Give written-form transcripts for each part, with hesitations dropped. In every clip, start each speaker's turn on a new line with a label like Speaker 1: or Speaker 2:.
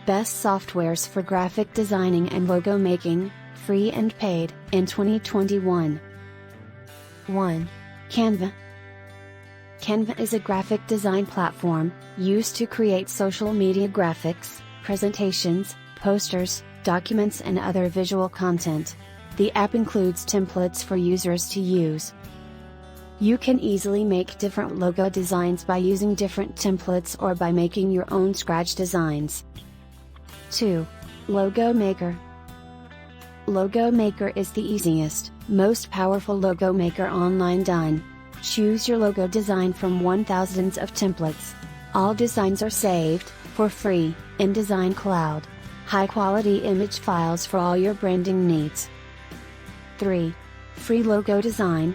Speaker 1: Best softwares for graphic designing and logo making, free and paid, in 2021. 1. Canva. Canva is a graphic design platform, used to create social media graphics, presentations, posters, documents and other visual content. The app includes templates for users to use. You can easily make different logo designs by using different templates or by making your own scratch designs. 2. Logo Maker. Logo Maker is the easiest, most powerful logo maker online done. Choose your logo design from thousands of templates. All designs are saved, for free, in Design Cloud. High-quality image files for all your branding needs. 3. Free Logo Design.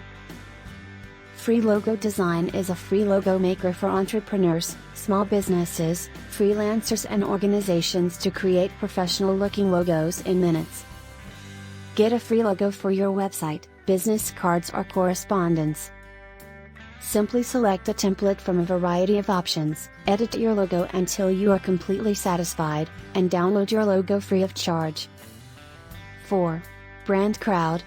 Speaker 1: Free Logo Design is a free logo maker for entrepreneurs, small businesses, freelancers and organizations to create professional-looking logos in minutes. Get a free logo for your website, business cards or correspondence. Simply select a template from a variety of options, edit your logo until you are completely satisfied, and download your logo free of charge. 4. Brand Crowd.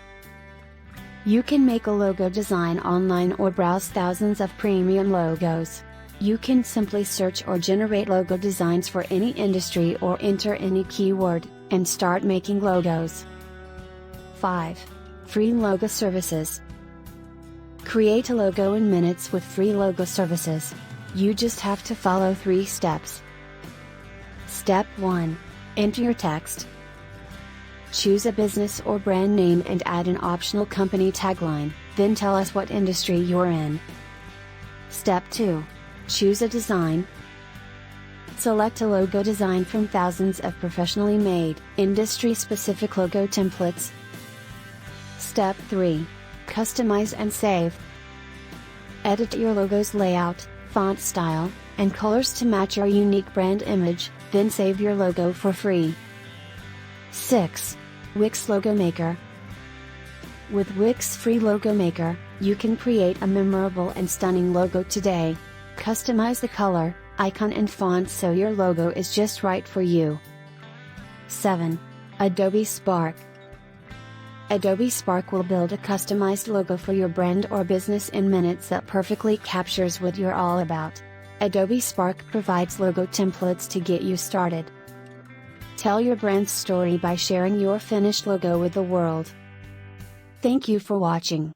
Speaker 1: You can make a logo design online or browse thousands of premium logos. You can simply search or generate logo designs for any industry or enter any keyword, and start making logos. 5. Free Logo Services. Create a logo in minutes with free logo services. You just have to follow 3 steps. Step 1. Enter your text. Choose a business or brand name and add an optional company tagline, then tell us what industry you're in. Step 2. Choose a design. Select a logo design from thousands of professionally made, industry-specific logo templates. Step 3. Customize and save. Edit your logo's layout, font style, and colors to match your unique brand image, then save your logo for free. 6. Wix Logo Maker. With Wix Free Logo Maker, you can create a memorable and stunning logo today. Customize the color, icon and font so your logo is just right for you. 7. Adobe Spark. Adobe Spark will build a customized logo for your brand or business in minutes that perfectly captures what you're all about. Adobe Spark provides logo templates to get you started. Tell your brand's story by sharing your finished logo with the world. Thank you for watching.